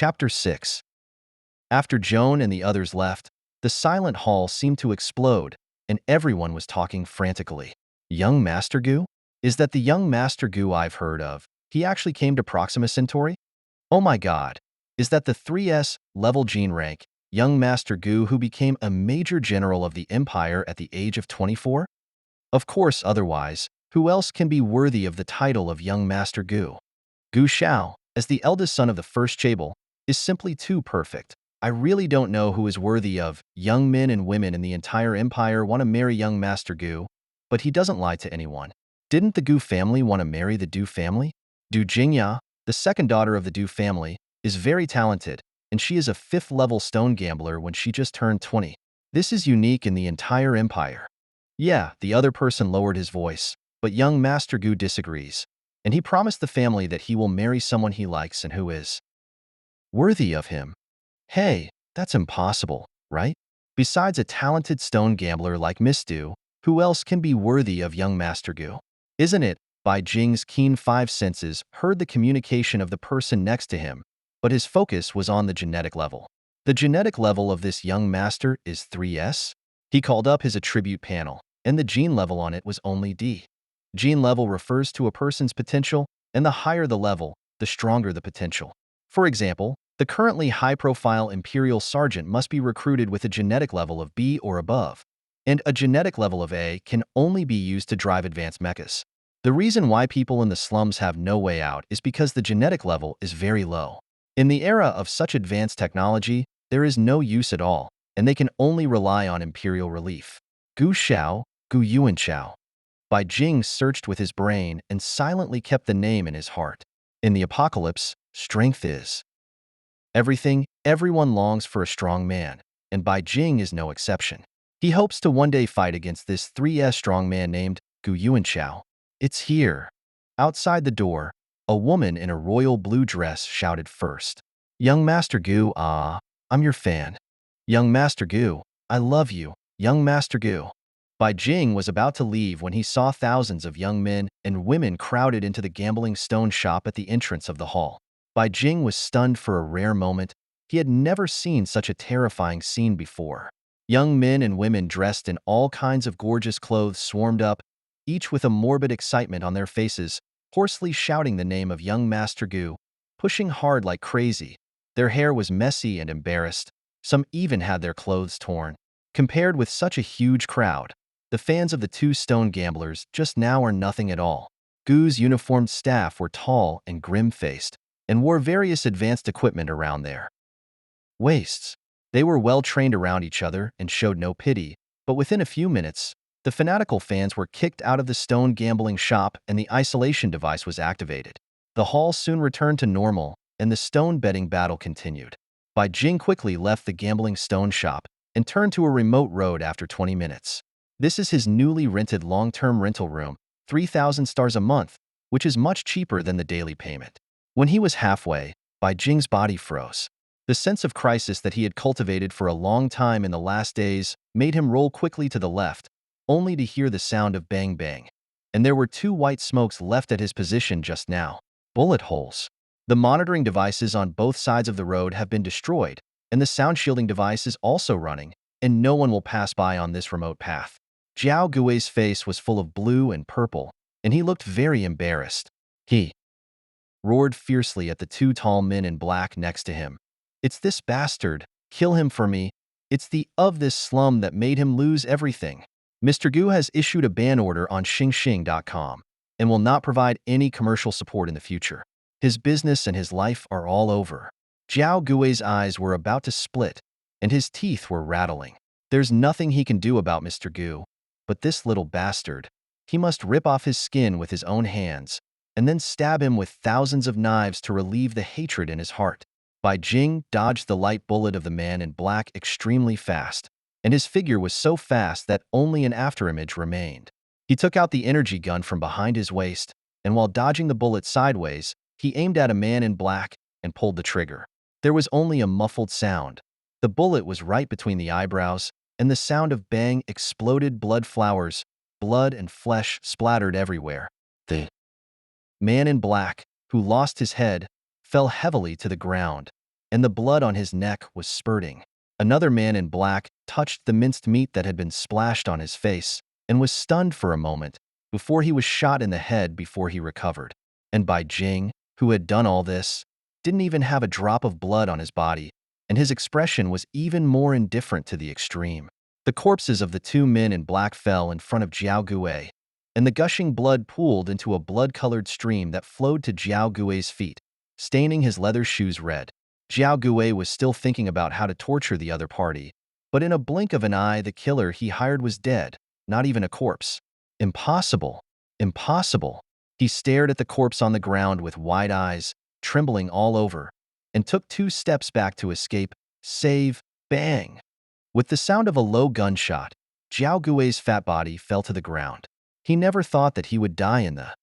Chapter 6. After Joan and the others left, the silent hall seemed to explode, and everyone was talking frantically. Young Master Gu? Is that the young Master Gu I've heard of? He actually came to Proxima Centauri? Oh my god. Is that the 3S level gene rank, young Master Gu who became a major general of the Empire at the age of 24? Of course, otherwise, who else can be worthy of the title of young Master Gu? Gu Shao, as the eldest son of the first Chable, is simply too perfect. I really don't know who is worthy of. Young men and women in the entire empire want to marry young Master Gu, but he doesn't lie to anyone. Didn't the Gu family want to marry the Du family? Du Jingya, the second daughter of the Du family, is very talented, and she is a 5th-level stone gambler when she just turned 20. This is unique in the entire empire. Yeah, the other person lowered his voice, but young Master Gu disagrees, and he promised the family that he will marry someone he likes and who is worthy of him. Hey, that's impossible, right? Besides a talented stone gambler like Miss Du, who else can be worthy of young Master Gu? Isn't it? Bai Jing's keen 5 senses heard the communication of the person next to him, but his focus was on the genetic level. The genetic level of this young master is 3S? He called up his attribute panel, and the gene level on it was only D. Gene level refers to a person's potential, and the higher the level, the stronger the potential. For example, the currently high-profile Imperial Sergeant must be recruited with a genetic level of B or above, and a genetic level of A can only be used to drive advanced mechas. The reason why people in the slums have no way out is because the genetic level is very low. In the era of such advanced technology, there is no use at all, and they can only rely on Imperial relief. Gu Shao, Gu Yuanchao. Bai Jing searched with his brain and silently kept the name in his heart. In the apocalypse, strength is everything. Everyone longs for a strong man, and Bai Jing is no exception. He hopes to one day fight against this 3S strong man named Gu Yuanchao. It's here. Outside the door, a woman in a royal blue dress shouted first. Young Master Gu, I'm your fan. Young Master Gu, I love you, young Master Gu. Bai Jing was about to leave when he saw thousands of young men and women crowded into the gambling stone shop at the entrance of the hall. Bai Jing was stunned for a rare moment. He had never seen such a terrifying scene before. Young men and women dressed in all kinds of gorgeous clothes swarmed up, each with a morbid excitement on their faces, hoarsely shouting the name of young Master Gu, pushing hard like crazy. Their hair was messy and embarrassed. Some even had their clothes torn. Compared with such a huge crowd, the fans of the 2 stone gamblers just now are nothing at all. Gu's uniformed staff were tall and grim-faced, and wore various advanced equipment around their waists. They were well trained around each other and showed no pity, but within a few minutes, the fanatical fans were kicked out of the stone gambling shop and the isolation device was activated. The hall soon returned to normal, and the stone betting battle continued. Bai Jing quickly left the gambling stone shop and turned to a remote road after 20 minutes. This is his newly rented long-term rental room, 3,000 stars a month, which is much cheaper than the daily payment. When he was halfway, Bai Jing's body froze. The sense of crisis that he had cultivated for a long time in the last days made him roll quickly to the left, only to hear the sound of bang bang. And there were 2 white smokes left at his position just now. Bullet holes. The monitoring devices on both sides of the road have been destroyed, and the sound shielding device is also running, and no one will pass by on this remote path. Jiao Gui's face was full of blue and purple, and he looked very embarrassed. He roared fiercely at the 2 tall men in black next to him. It's this bastard. Kill him for me. It's the of this slum that made him lose everything. Mr. Gu has issued a ban order on xingxing.com and will not provide any commercial support in the future. His business and his life are all over. Jiao Gui's eyes were about to split, and his teeth were rattling. There's nothing he can do about Mr. Gu, but this little bastard. He must rip off his skin with his own hands, and then stab him with thousands of knives to relieve the hatred in his heart. Bai Jing dodged the light bullet of the man in black extremely fast, and his figure was so fast that only an afterimage remained. He took out the energy gun from behind his waist, and while dodging the bullet sideways, he aimed at a man in black and pulled the trigger. There was only a muffled sound. The bullet was right between the eyebrows, and the sound of bang exploded blood flowers, blood and flesh splattered everywhere. The man in black, who lost his head, fell heavily to the ground. and the blood on his neck was spurting. Another man in black touched the minced meat that had been splashed on his face and was stunned for a moment before he was shot in the head before he recovered. And Bai Jing, who had done all this, didn't even have a drop of blood on his body, and his expression was even more indifferent to the extreme. The corpses of the two men in black fell in front of Jiao Gui, and the gushing blood pooled into a blood-colored stream that flowed to Jiao Gui's feet, staining his leather shoes red. Jiao Gui was still thinking about how to torture the other party, but in a blink of an eye the killer he hired was dead, not even a corpse. Impossible! Impossible! He stared at the corpse on the ground with wide eyes, trembling all over, and took 2 steps back to escape. Save! Bang! With the sound of a low gunshot, Jiao Gui's fat body fell to the ground. He never thought that he would die in the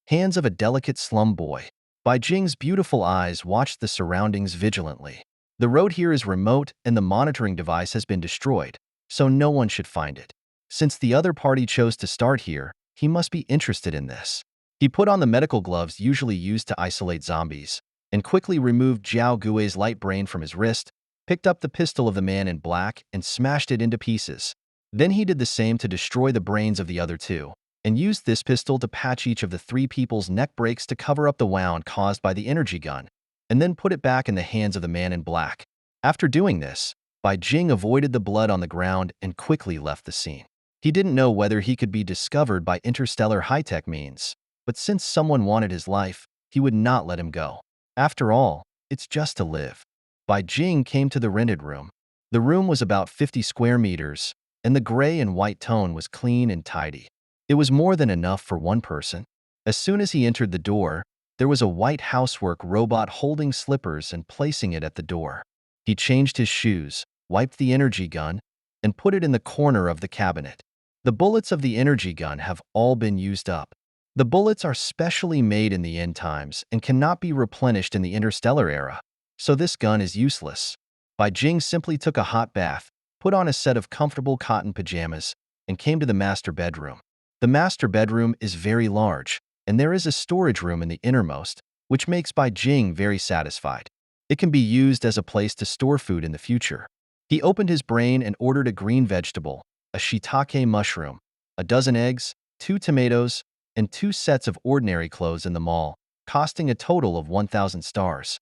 hands of a delicate slum boy. Bai Jing's beautiful eyes watched the surroundings vigilantly. The road here is remote and the monitoring device has been destroyed, so no one should find it. Since the other party chose to start here, he must be interested in this. He put on the medical gloves usually used to isolate zombies, and quickly removed Jiao Gui's light brain from his wrist, picked up the pistol of the man in black and smashed it into pieces. Then he did the same to destroy the brains of the other two, and used this pistol to patch each of the 3 people's neck breaks to cover up the wound caused by the energy gun, and then put it back in the hands of the man in black. After doing this, Bai Jing avoided the blood on the ground and quickly left the scene. He didn't know whether he could be discovered by interstellar high-tech means, but since someone wanted his life, he would not let him go. After all, it's just to live. Bai Jing came to the rented room. The room was about 50 square meters, and the gray and white tone was clean and tidy. It was more than enough for one person. As soon as he entered the door, there was a white housework robot holding slippers and placing it at the door. He changed his shoes, wiped the energy gun, and put it in the corner of the cabinet. The bullets of the energy gun have all been used up. The bullets are specially made in the end times and cannot be replenished in the interstellar era, so this gun is useless. Bai Jing simply took a hot bath, put on a set of comfortable cotton pajamas, and came to the master bedroom. The master bedroom is very large, and there is a storage room in the innermost, which makes Bai Jing very satisfied. It can be used as a place to store food in the future. He opened his brain and ordered a green vegetable, a shiitake mushroom, a dozen eggs, 2 tomatoes, and 2 sets of ordinary clothes in the mall, costing a total of 1,000 stars.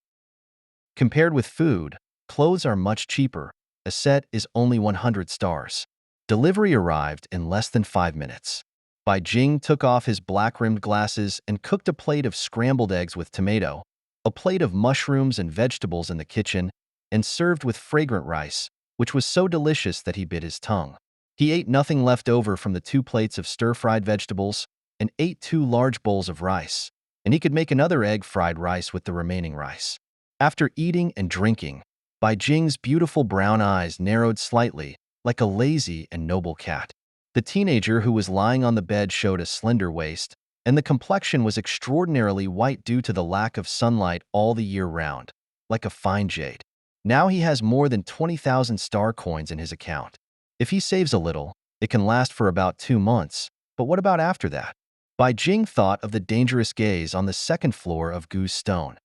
Compared with food, clothes are much cheaper. A set is only 100 stars. Delivery arrived in less than 5 minutes. Bai Jing took off his black-rimmed glasses and cooked a plate of scrambled eggs with tomato, a plate of mushrooms and vegetables in the kitchen, and served with fragrant rice, which was so delicious that he bit his tongue. He ate nothing left over from the 2 plates of stir-fried vegetables and ate 2 large bowls of rice, and he could make another egg-fried rice with the remaining rice. After eating and drinking, Bai Jing's beautiful brown eyes narrowed slightly, like a lazy and noble cat. The teenager who was lying on the bed showed a slender waist, and the complexion was extraordinarily white due to the lack of sunlight all the year round, like a fine jade. Now he has more than 20,000 star coins in his account. If he saves a little, it can last for about 2 months, but what about after that? Bai Jing thought of the dangerous gaze on the 2nd floor of Gu's stone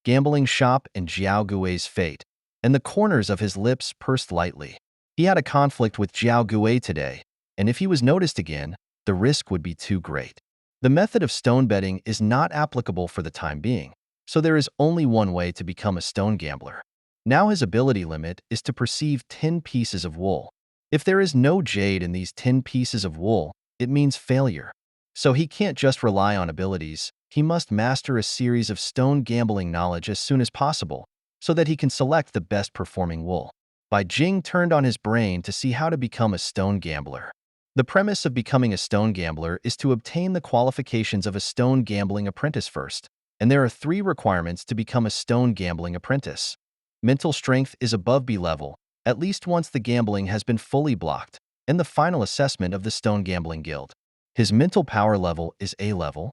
gambling shop and Jiao Gui's fate, and the corners of his lips pursed lightly. He had a conflict with Jiao Gui today, and if he was noticed again, the risk would be too great. The method of stone betting is not applicable for the time being, so there is only one way to become a stone gambler. Now his ability limit is to perceive 10 pieces of wool. If there is no jade in these 10 pieces of wool, it means failure. So he can't just rely on abilities, he must master a series of stone gambling knowledge as soon as possible, so that he can select the best performing wool. Bai Jing turned on his brain to see how to become a stone gambler. The premise of becoming a stone gambler is to obtain the qualifications of a stone gambling apprentice first, and there are 3 requirements to become a stone gambling apprentice. Mental strength is above B level, at least once the gambling has been fully blocked, and the final assessment of the Stone Gambling Guild. His mental power level is A level,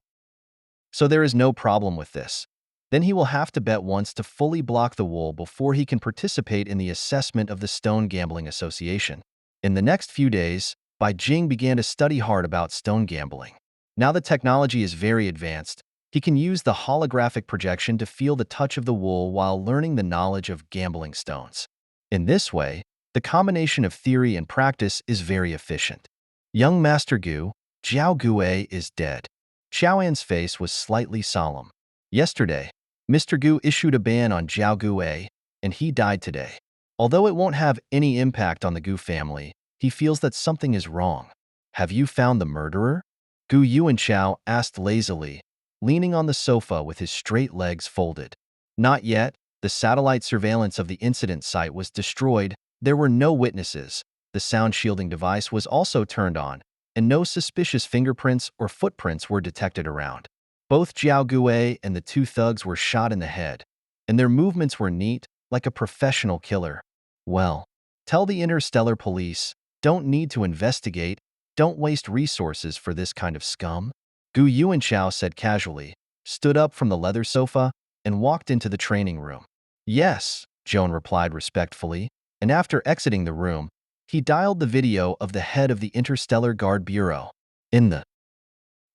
so there is no problem with this. Then he will have to bet once to fully block the wool before he can participate in the assessment of the Stone Gambling Association. In the next few days, Bai Jing began to study hard about stone gambling. Now the technology is very advanced, He can use the holographic projection to feel the touch of the wool while learning the knowledge of gambling stones. In this way, the combination of theory and practice is very efficient. Young Master Gu, Zhao Gue is dead. Xiaoan's face was slightly solemn. Yesterday, Mr. Gu issued a ban on Zhao Gue, and he died today. Although it won't have any impact on the Gu family, he feels that something is wrong. Have you found the murderer? Gu Yuanchao asked lazily, leaning on the sofa with his straight legs folded. Not yet. The satellite surveillance of the incident site was destroyed. There were no witnesses. The sound shielding device was also turned on, and no suspicious fingerprints or footprints were detected around. Both Zhao Gue and the two thugs were shot in the head, and their movements were neat, like a professional killer. Well, tell the Interstellar police, don't need to investigate, don't waste resources for this kind of scum. Gu Yuanchao said casually, stood up from the leather sofa, and walked into the training room. Yes, Joan replied respectfully, and after exiting the room, he dialed the video of the head of the Interstellar Guard Bureau. In the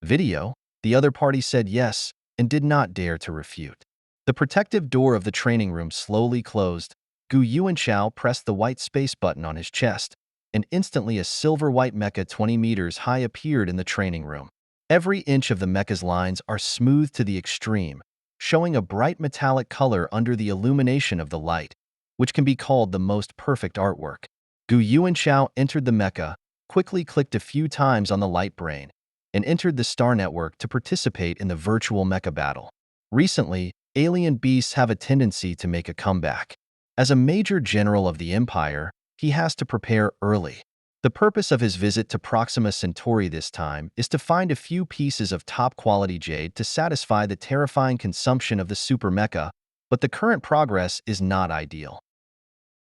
video, the other party said yes and did not dare to refute. The protective door of the training room slowly closed. Gu Yuanchao pressed the white space button on his chest, and instantly a silver-white mecha 20 meters high appeared in the training room. Every inch of the mecha's lines are smooth to the extreme, showing a bright metallic color under the illumination of the light, which can be called the most perfect artwork. Gu Yuanchao entered the mecha, quickly clicked a few times on the light brain, and entered the star network to participate in the virtual mecha battle. Recently, alien beasts have a tendency to make a comeback. As a major general of the Empire, he has to prepare early. The purpose of his visit to Proxima Centauri this time is to find a few pieces of top-quality jade to satisfy the terrifying consumption of the super mecha, but the current progress is not ideal.